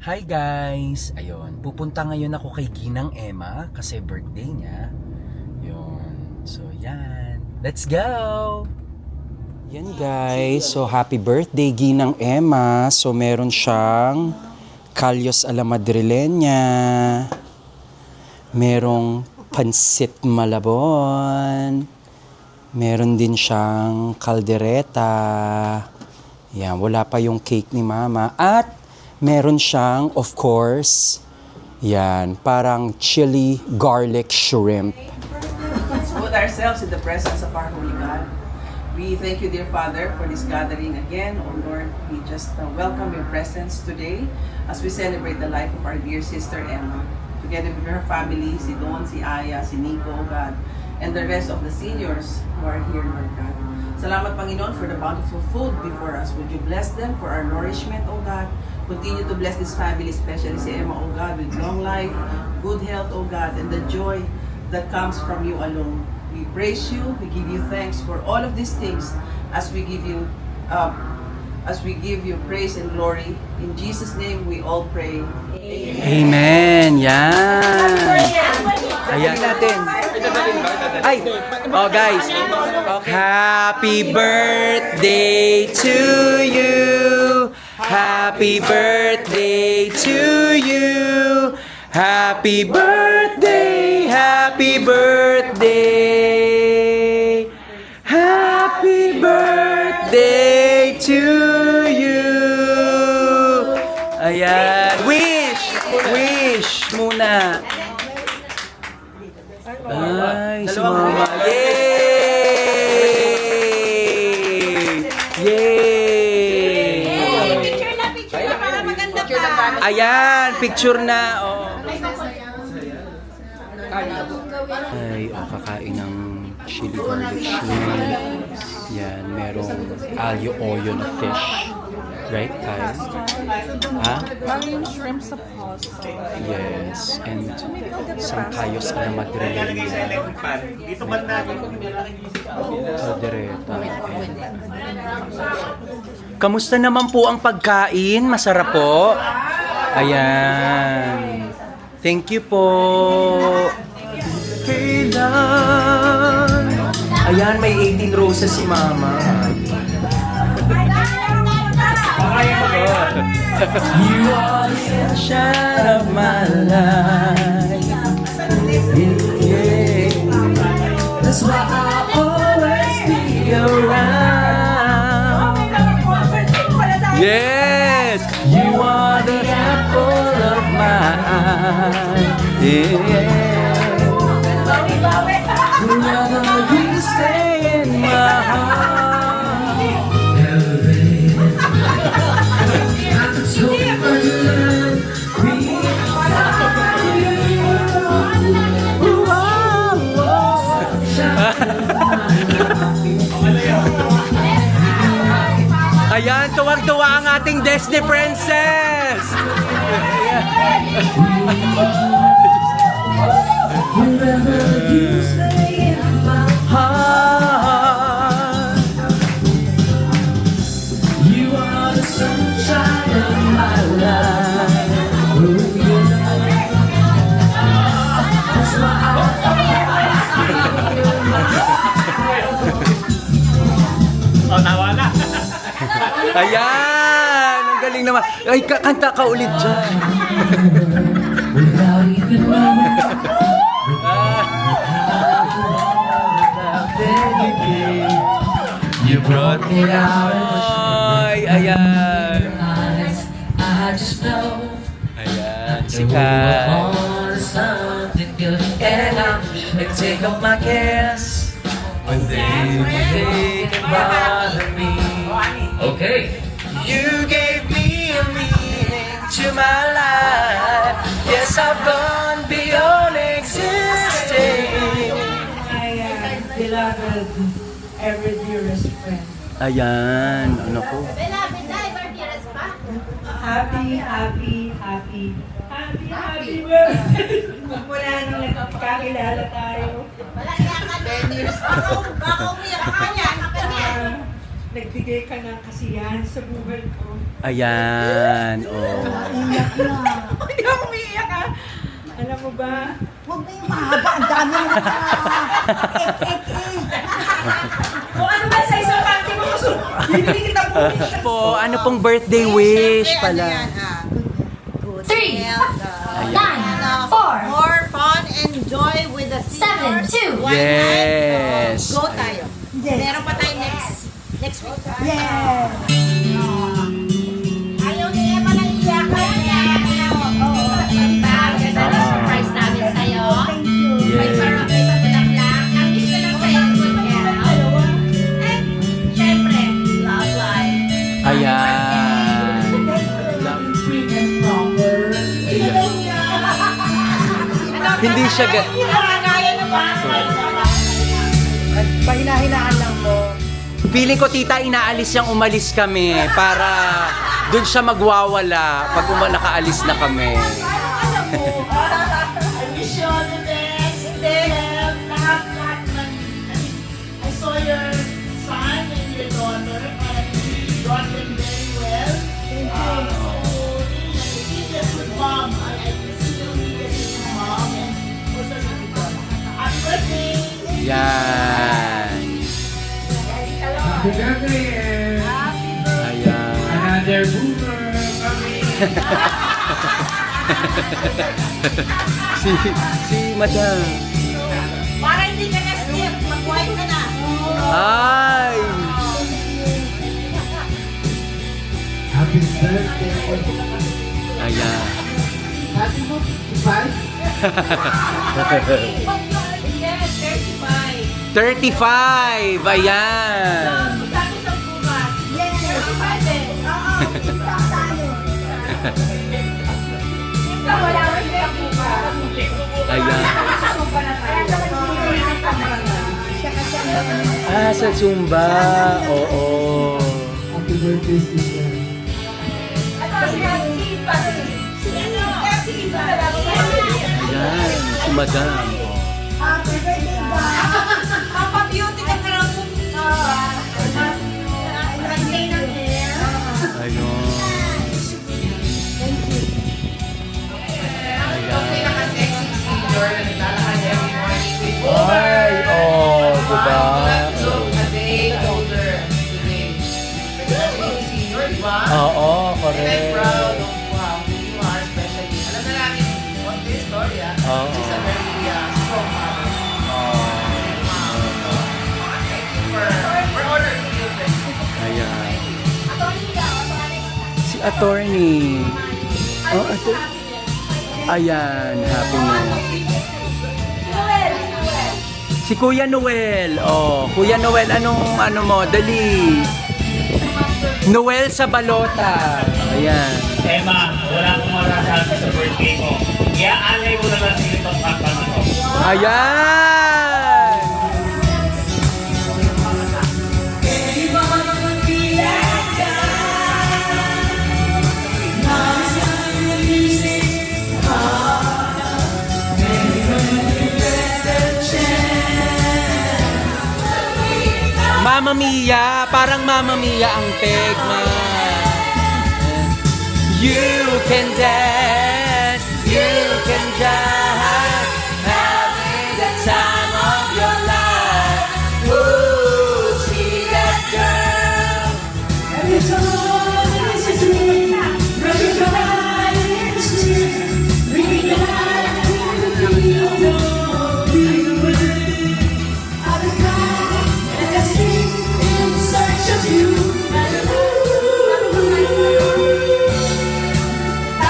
Hi guys! Ayun, pupunta ngayon ako kay Ginang Emma kasi birthday niya. Yun. So yan. Let's go! Yan guys. So happy birthday Ginang Emma. So meron siyang Kalyos a la Madrileña. Merong pansit malabon. Meron din siyang kaldereta. Yan, wala pa yung cake ni Mama. At meron siyang, of course, yan, parang chili garlic shrimp. Let's put ourselves in the presence of our Holy God. We thank you, dear Father, for this gathering again. Oh Lord, we just welcome your presence today as we celebrate the life of our dear sister Emma. Together with her family, si Don, si Aya, si Nico, oh God, and the rest of the seniors who are here, Lord God. Salamat, Panginoon, for the bountiful food before us. Would you bless them for our nourishment, oh God? Continue to bless this family, especially si Emma, oh God, with long life, good health, oh God, and the joy that comes from you alone. We praise you, we give you thanks for all of these things as we give you praise and glory. In Jesus' name we all pray. Amen! Yan! Ayan natin. Ay! Oh guys! Happy birthday to you! Happy birthday to you! Happy birthday! Happy birthday! Happy birthday to you! Ayan! Wish! Wish muna! Ay, si Mama! Yay! Yay! Picture na para maganda pa. Ayan, picture na. Oh. Ay, kakain ng chili garlic shrimp. Yan, merong alio oyo na fish. Right, Kyle? Ha? Marine shrimp sa pasta. Yes, and some kayos na madrileña. Kaldereta. Kamusta naman po ang pagkain? Masarap po? Ayan. Thank you po. Kailan? Ayan, may 18 roses si Mama. You are the sunshine of my life. Yeah. That's why I'll always be around. Yes, you are the apple of my eye. Yeah. Forever you stay in my heart. Ayan, tuwag-tuwa ang ating Disney princess! You are the sunshine of my life. That's why Oh, tawa na. Ayan! Ang galing naman. Ay, kanta ka ulit dyan. You brought me out. Ay, ayan. Ayan, si Kai. And I take off my cares when they can bother me. Okay. You gave me a meaning to my life. Yes, I've gone beyond existing. Beloved, ever dearest friend. Ayan, ano ko? Happy birthday! Mula nung nagkakilala tayo. 10 years. Baka umiyak ka niya. nagbigay ka ng kasiyahan sa buhay ko. Ayan, oh. Hindi ako umiiyak ah. Alam mo ba, Huwag na yung mahaba, ang dami ng O ano ba sa isang party mo gusto? Bibili kita po. Po, ano pong birthday wish pala? 3, 9, 4, More fun and joy with the 7, 2, Yes. Go tayo. Meron pa tayo next week. yeah! Ayaw ni Emma na iyak. surprise namin sa'yo. May Yes. pabulaklak. Ang wish ko lang sa'yo, good health. And, syempre, love life. Ayan. Hindi siya Pahina-hinaan lang mo. Feeling ko tita inaalis siyang umalis kami para doon siya magwawala pag nakaalis na kami. I wish you all the best. Lahat man. I saw your son and your daughter and you brought them very well. So, I see a good mom. I see you be a good mom and also a good mom. Happy birthday! Yan. Happy birthday! Ayan. Another boomer kami! si madam. Para hindi ka na stiff, mag-white ka na. Ay. Happy birthday! Ayan. Yes, 35. 35. Ayan. Tapos ang bukas. Yes! 35 din. Wala ko yung bukas. Ayan. Ah, sa Zumba. Oo. Happy birthday, sister! Ayan. Si madam. Happy birthday, ba? Papabeauty ka na lang kung maintain ang hair. Ayun. Ay, oh, diba? Oo, correct. Oo. Ayan. Si attorney. Oh, ayan, happiness. Si Kuya Noel. Oh, Kuya Noel, anong ano mo? Dali. Noel sa balota. Ayan. Emma, wala akong marasabi sa birthday ko. Iaalay mo na lang sila itong papa na to. Ayan! Mamma Mia, parang Mamma Mia ang peg, ma. You can dance, you can jive, having the time of your life. Ooh, see that girl. Every time it's a dream, every time it's a dream, bring the light to the away. I'll be crying and I sleep in search of you. And ooh, I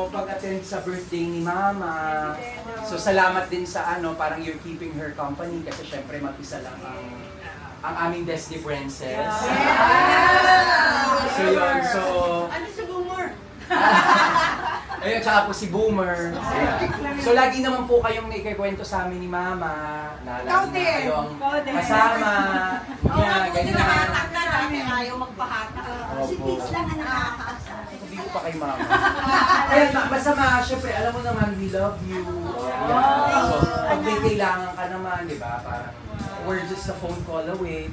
pag-attend sa birthday ni Mama. So salamat din sa parang you're keeping her company kasi syempre mag-isa lang ang aming Disney princess. So yun, so Ano si Boomer? ayun, tsaka po si Boomer. So lagi naman po kayong naikikwento sa amin ni Mama na lagi na kayong kasama. Yeah, ganyan. Hatak na namin ayaw magpahatak. Si Peach lang ang nakakaasa. Hindi ko pa kay Mama. Ayun, basta syempre, alam mo naman, we love you. Yeah. So, pag may kailangan ka naman, di ba? Parang, we're just a phone call away.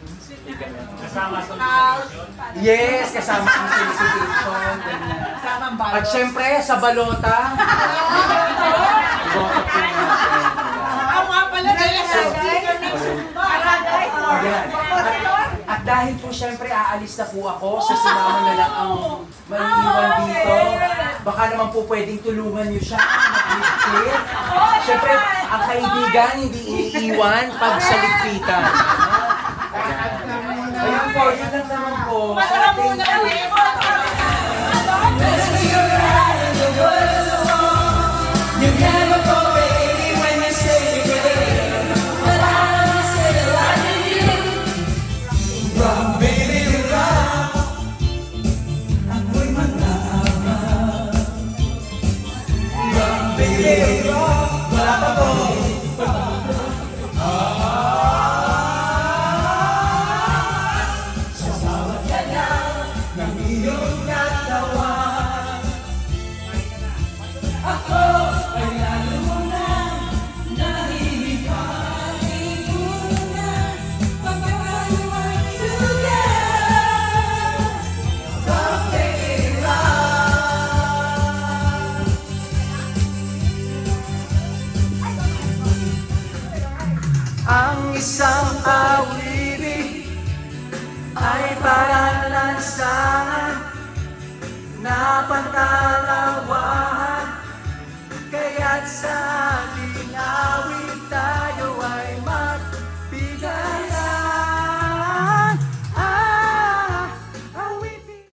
Kasama sa celebration. Yes, kasama ang solicitation. At syempre, sa balota. Balota po natin. Nga pala, dahil sa sticker ng Zumba. Ayan. At dahil po syempre aalis na po ako, sa sumama na lang ang maiiwan dito. Baka naman po pwedeng tulungan niyo siya mag-ligpit. Syempre, ang kaibigan hindi iniiwan pag sa ligpitan. Ayun po, yun lang naman po. Thank you. You never go, baby, when you say you're ready. But I say I need you. Rock, baby, rock. Ako'y manahama. Rock, baby, rock. Wala pa po. Sa bawat galaw ng iyong katawan, ako ay lalo mo na nahihipati ko na pagkakaliwag together. Rock, baby, rock. Ang isang awibig ay parang lansangan na pantay